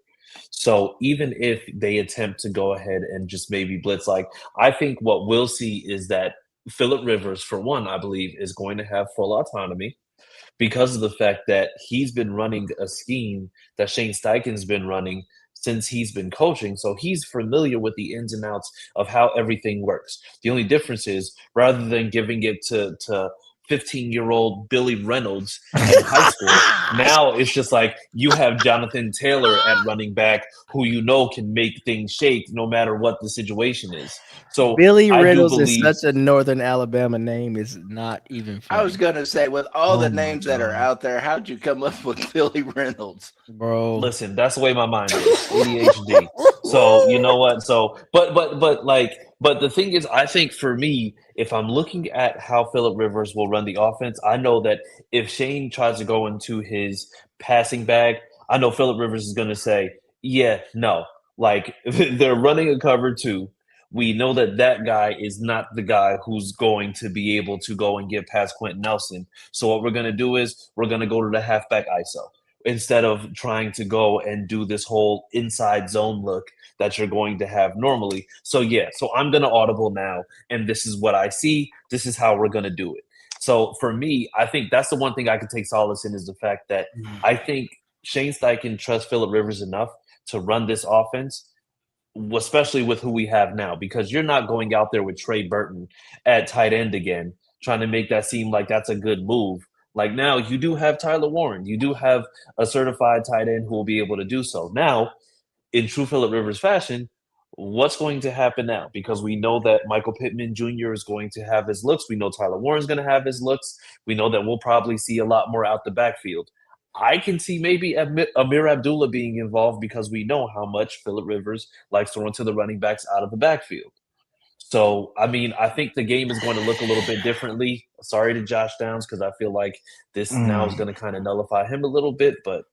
So even if they attempt to go ahead and just maybe blitz, like, I think what we'll see is that Phillip Rivers, for one, I believe, is going to have full autonomy because of the fact that he's been running a scheme that Shane Steichen's been running since he's been coaching. So he's familiar with the ins and outs of how everything works. The only difference is rather than giving it to 15-year-old Billy Reynolds in high school, now it's just like you have Jonathan Taylor at running back who you know can make things shake no matter what the situation is. So Billy Reynolds is such a Northern Alabama name. Is not even funny. I was gonna say, with all the names that are out there, how'd you come up with Billy Reynolds, bro? Listen, that's the way my mind is. ADHD. So you know what? So, but the thing is, I think for me, if I'm looking at how Phillip Rivers will run the offense, I know that if Shane tries to go into his passing bag, I know Phillip Rivers is going to say, yeah, no. Like, they're running a cover two. We know that guy is not the guy who's going to be able to go and get past Quentin Nelson. So what we're going to do is we're going to go to the halfback ISO instead of trying to go and do this whole inside zone look that you're going to have normally. So I'm going to audible now, and this is what I see. This is how we're going to do it. So for me, I think that's the one thing I can take solace in is the fact that I think Shane Steichen trusts Phillip Rivers enough to run this offense, especially with who we have now, because you're not going out there with Trey Burton at tight end again, trying to make that seem like that's a good move. Like, now you do have Tyler Warren. You do have a certified tight end who will be able to do so. Now, in true Phillip Rivers fashion, what's going to happen now? Because we know that Michael Pittman Jr. is going to have his looks. We know Tyler Warren's going to have his looks. We know that we'll probably see a lot more out the backfield. I can see maybe Amir Abdullah being involved because we know how much Phillip Rivers likes to run to the running backs out of the backfield. So, I mean, I think the game is going to look a little bit differently. Sorry to Josh Downs because I feel like this now is going to kind of nullify him a little bit. But,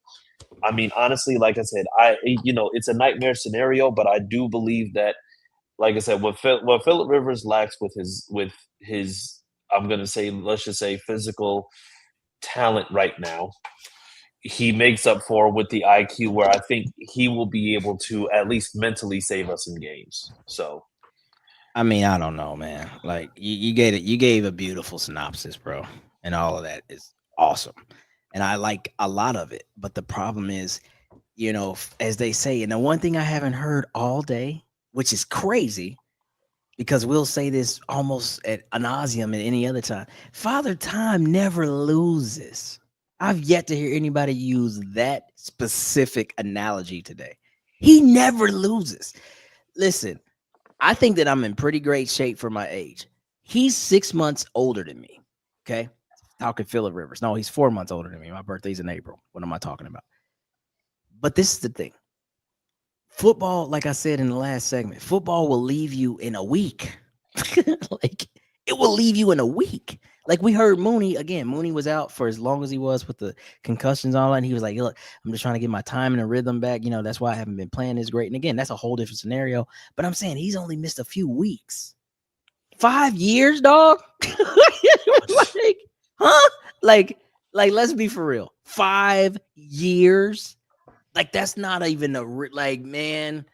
I mean, honestly, like I said, it's a nightmare scenario, but I do believe that, like I said, what Phillip Rivers lacks with his I'm going to say, let's just say, physical talent right now, he makes up for with the IQ, where I think he will be able to at least mentally save us in games. So. I mean, I don't know, man. Like, you gave a beautiful synopsis, bro, and all of that is awesome, and I like a lot of it. But the problem is, as they say, and the one thing I haven't heard all day, which is crazy, because we'll say this almost ad nauseum at any other time. Father Time never loses. I've yet to hear anybody use that specific analogy today. He never loses. Listen. I think that I'm in pretty great shape for my age. He's 6 months older than me. Okay. Talking Phillip Rivers. No, he's 4 months older than me. My birthday's in April. What am I talking about? But this is the thing. Football, like I said in the last segment, football will leave you in a week. Like, it will leave you in a week. Like, we heard Mooney was out for as long as he was with the concussions and all that. And he was like, look, I'm just trying to get my time and a rhythm back. That's why I haven't been playing this great. And again, that's a whole different scenario. But I'm saying he's only missed a few weeks. 5 years, dog? Like, huh? Like, let's be for real. 5 years? Like that's not even like, man,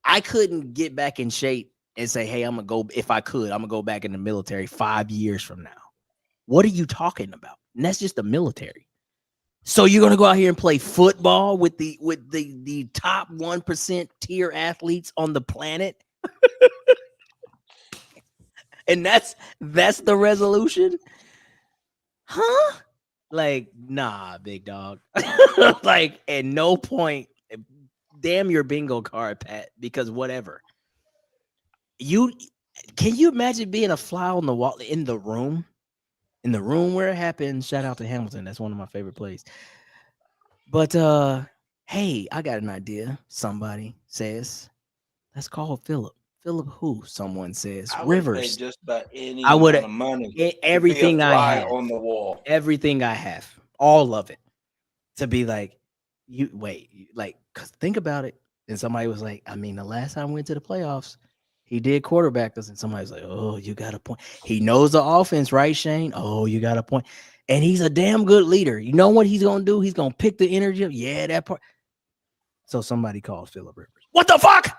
I couldn't get back in shape and say, hey, I'm gonna go. If I could, I'm gonna go back in the military 5 years from now. What are you talking about? And that's just the military. So you're gonna go out here and play football with the top 1% tier athletes on the planet, and that's the resolution, huh? Like, nah, big dog. Like, at no point, damn your bingo card, Pat, because whatever. Can you imagine being a fly on the wall in the room where it happened? Shout out to Hamilton. That's one of my favorite plays. But hey, I got an idea. Somebody says, let's call Philip. Philip who? Someone says I would pay Rivers. just about any I would amount of money to be a everything I fly have. on the wall. Everything I have, all of it, to be like, you wait, like, cause think about it. And somebody was like, I mean, the last time we went to the playoffs, he did quarterback us, and somebody's like, oh, you got a point. He knows the offense, right, Shane? Oh, you got a point. And he's a damn good leader. You know what he's gonna do? He's gonna pick the energy up. Yeah, that part. So somebody called Philip Rivers. What the fuck?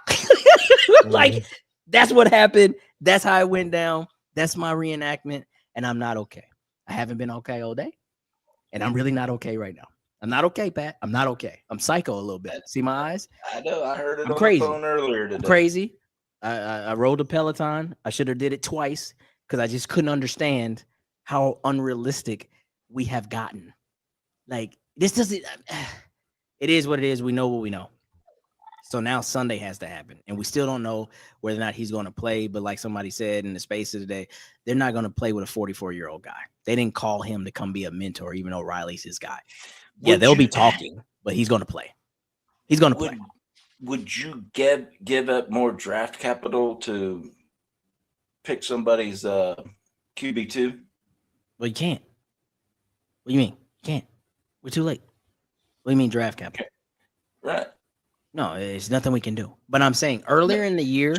Like, that's what happened. That's how it went down. That's my reenactment, and I'm not okay. I haven't been okay all day, and I'm really not okay right now. I'm not okay, Pat. I'm not okay. I'm psycho a little bit. See my eyes? I know. I heard it I'm on crazy. the phone earlier today. I'm crazy. I rode a Peloton. I should have did it twice because I just couldn't understand how unrealistic we have gotten. Like, this doesn't. It is what it is. We know what we know. So now Sunday has to happen, and we still don't know whether or not he's going to play. But like somebody said in the space of the day, they're not going to play with a 44-year-old guy. They didn't call him to come be a mentor, even though Riley's his guy. Yeah, they'll be talking, but he's going to play. He's going to play. Would you give up more draft capital to pick somebody's QB2? Well, you can't. What do you mean? You can't. We're too late. What do you mean draft capital? Right. No, it's nothing we can do. But I'm saying earlier in the year,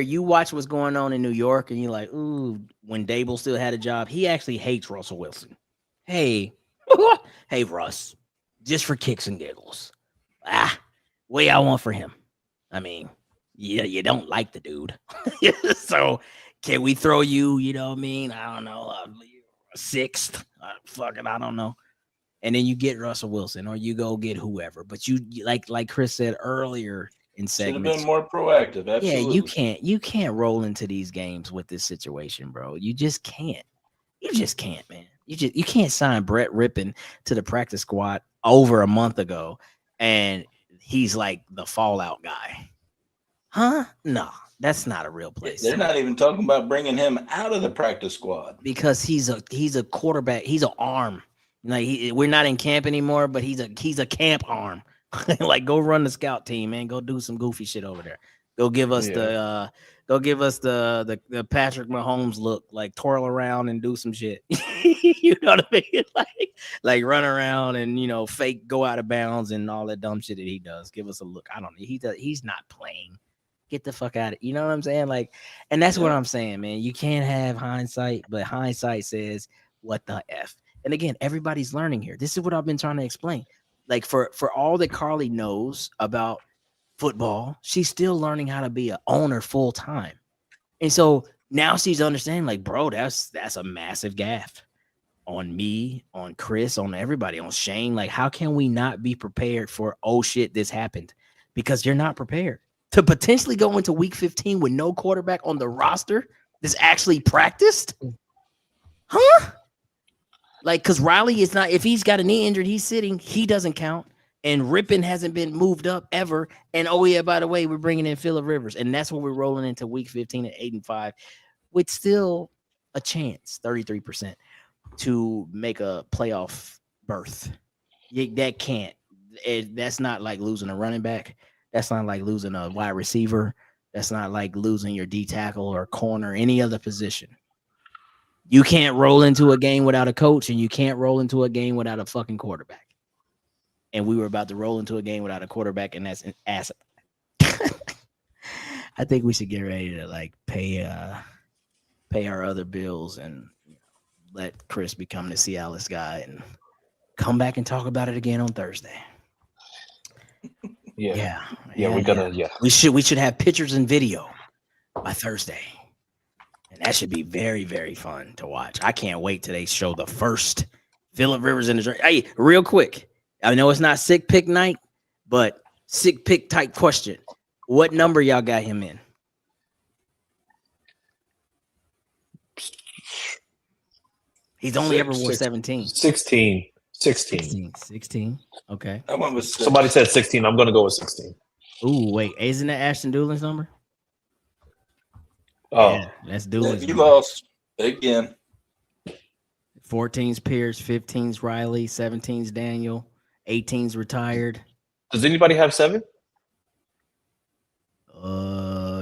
you watch what's going on in New York, and you're like, ooh, when Dable still had a job, he actually hates Russell Wilson. Hey, hey, Russ, just for kicks and giggles. What y'all want for him? I mean, yeah, you don't like the dude. So can we throw you, you know what I mean? I don't know, a sixth? Fuck it, I don't know. And then you get Russell Wilson, or you go get whoever. But you like Chris said earlier in segments, should have been more proactive. Absolutely. Yeah, you can't roll into these games with this situation, bro. You just can't. You just can't, man. You can't sign Brett Rippon to the practice squad over a month ago, and he's like the fallout guy, huh? No, that's not a real place. They're not even talking about bringing him out of the practice squad because he's a quarterback. He's an arm. Like we're not in camp anymore, but he's a camp arm. Like, go run the scout team, man. Go do some goofy shit over there. Go give us the Patrick Mahomes look, like twirl around and do some shit. You know what I mean? Like run around and fake go out of bounds and all that dumb shit that he does. Give us a look. I don't know. He's not playing. Get the fuck out of it. You know what I'm saying? Like, and that's what I'm saying, man. You can't have hindsight, but hindsight says, what the F? And again, everybody's learning here. This is what I've been trying to explain. Like, for all that Carly knows about football, she's still learning how to be an owner full time. And so now she's understanding, like, bro, that's a massive gaffe on me, on Chris, on everybody, on Shane. Like, how can we not be prepared for, oh shit, this happened? Because you're not prepared to potentially go into week 15 with no quarterback on the roster that's actually practiced. Huh? Like, because Riley is not, if he's got a knee injured, he's sitting, he doesn't count. And Rippon hasn't been moved up ever. And oh yeah, by the way, we're bringing in Phillip Rivers. And that's what we're rolling into week 15 at 8-5 with still a chance, 33%, to make a playoff berth. That can't. That's not like losing a running back. That's not like losing a wide receiver. That's not like losing your D tackle or corner, any other position. You can't roll into a game without a coach, and you can't roll into a game without a fucking quarterback. And we were about to roll into a game without a quarterback, and that's an ass. I think we should get ready to like pay our other bills and let Chris become the Cialis guy and come back and talk about it again on Thursday. Yeah. Yeah, We're gonna. Yeah. We should have pictures and video by Thursday. And that should be very, very fun to watch. I can't wait till they show the first Phillip Rivers in the drink. Hey, real quick. I know it's not sick pick night, but sick pick type question. What number y'all got him in? He's only ever wore 17. 16. 16. Okay. That one was Somebody said 16. I'm gonna go with 16. Ooh, wait. Isn't that Ashton Doolin's number? Oh, Yeah, that's Doolin's You number. lost again. 14's Pierce, 15's Riley, 17's Daniel, 18's retired. does anybody have 7?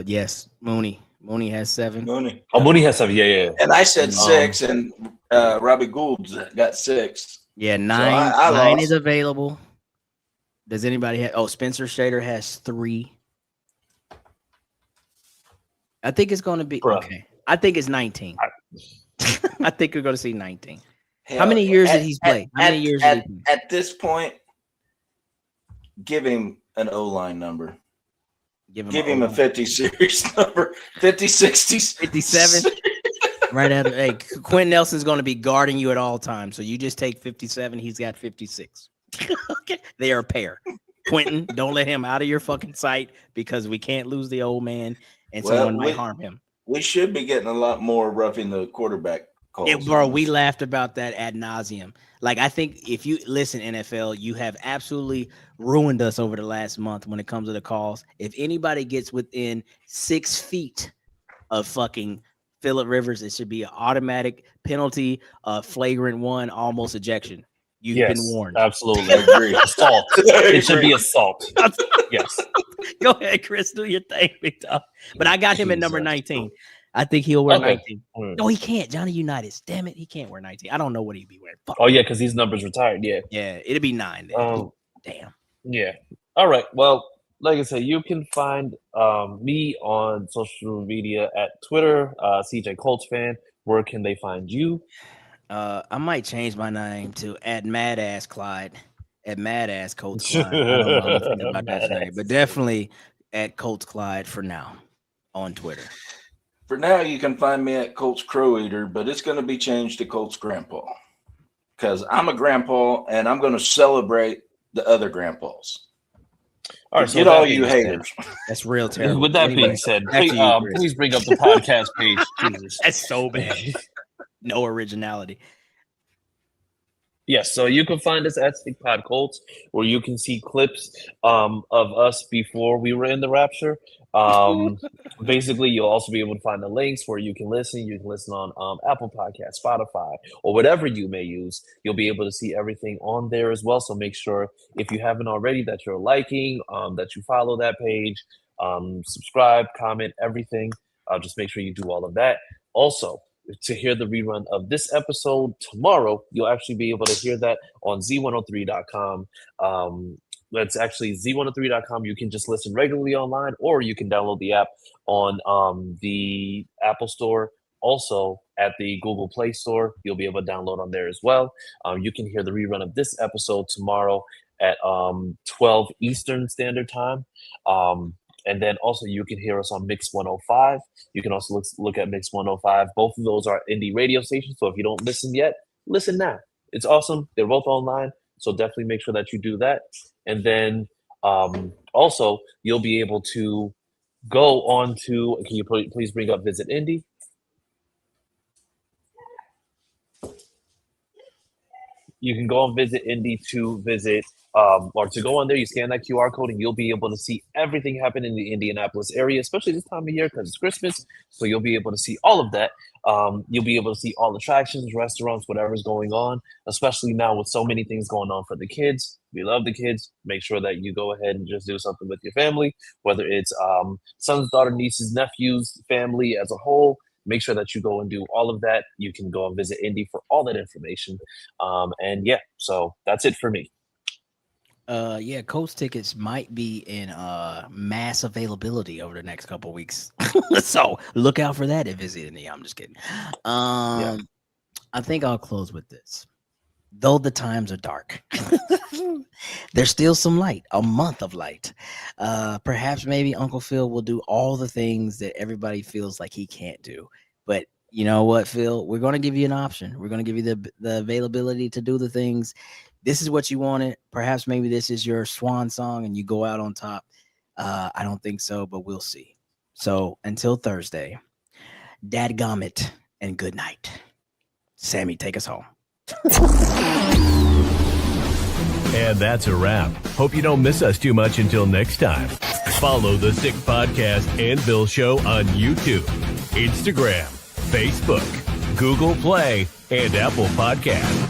Yes, Mooney. Mooney has 7. Mooney. Oh, Mooney has 7. Yeah. And I said 6, and Robbie Gould's got 6. Yeah, 9. I 9 lost. is available. Does anybody have? Oh, Spencer Shader has 3. I think it's going to be Bruh. okay. I think it's 19. I think we're going to see 19. Hell, How many years did he play? How many years did he play? At this point, give him an O-line number. Give him a 50 series number. 50, 60, 57. Right out of Quentin Nelson's going to be guarding you at all times. So you just take 57. He's got 56. Okay. They are a pair. Quentin, don't let him out of your fucking sight because we can't lose the old man and someone might harm him. We should be getting a lot more roughing the quarterback calls. Yeah, bro, we laughed about that ad nauseum. Like, I think if you listen, NFL, you have absolutely ruined us over the last month when it comes to the calls. If anybody gets within 6 feet of fucking Phillip Rivers, it should be an automatic penalty, flagrant 1, almost ejection. You've been warned. Absolutely. I agree. Assault. It should be assault. Yes. Go ahead, Chris. Do your thing, big dog. But I got him at number 19. I think he'll wear 19. No, he can't. Johnny Unitas. Damn it. He can't wear 19. I don't know what he'd be wearing. Fuck. Oh, yeah, because these numbers retired. Yeah. Yeah, it'd be 9 then. Damn. Yeah. All right. Well, like I said, you can find me on social media at Twitter, CJ Colts fan. Where can they find you? I might change my name to @Madass Clyde, @Madass Colts Clyde. I don't know anything about that today, but definitely @Colts Clyde for now on Twitter. For now, you can find me at Colts Crow Eater, but it's going to be changed to Colts Grandpa because I'm a grandpa and I'm going to celebrate the other grandpas. All right, so get all you haters. That's real terrible. With that being said, please bring up the podcast page. Jesus. That's so bad. No originality. Yes, so you can find us at Stick Pod Colts, where you can see clips of us before we were in the Rapture. Basically, you'll also be able to find the links where you can listen. You can listen on Apple Podcasts, Spotify, or whatever you may use. You'll be able to see everything on there as well. So make sure, if you haven't already, that you're liking, that you follow that page, subscribe, comment, everything. Just make sure you do all of that. Also, to hear the rerun of this episode tomorrow, you'll actually be able to hear that on z103.com. That's actually z103.com. You can just listen regularly online, or you can download the app on the Apple Store. Also, at the Google Play Store, you'll be able to download on there as well. You can hear the rerun of this episode tomorrow at 12 Eastern Standard Time. And then also you can hear us on Mix 105. You can also look at Mix 105. Both of those are indie radio stations. So if you don't listen yet, listen now. It's awesome. They're both online. So definitely make sure that you do that. And then also you'll be able to go on to, can you please bring up Visit Indie? You can go on Visit Indie to visit or to go on there, you scan that QR code and you'll be able to see everything happen in the Indianapolis area, especially this time of year because it's Christmas. So you'll be able to see all of that. You'll be able to see all attractions, restaurants, whatever's going on, especially now with so many things going on for the kids. We love the kids. Make sure that you go ahead and just do something with your family, whether it's sons, daughter, nieces, nephews, family as a whole. Make sure that you go and do all of that. You can go and visit Indy for all that information. And yeah, so that's it for me. Yeah, Colts tickets might be in mass availability over the next couple weeks. So look out for that at Visit Indy. I'm just kidding. I think I'll close with this. though the times are dark, there's still some light, a month of light. Perhaps maybe Uncle Phil will do all the things that everybody feels like he can't do. But you know what, Phil? We're going to give you an option. We're going to give you the availability to do the things. This is what you wanted. Perhaps maybe this is your swan song and you go out on top. I don't think so, but we'll see. So until Thursday, dadgummit and good night. Sammy, take us home. And that's a wrap. Hope you don't miss us too much until next time. Follow the Sick Podcast Anvil Show on YouTube, Instagram, Facebook, Google Play, and Apple Podcasts.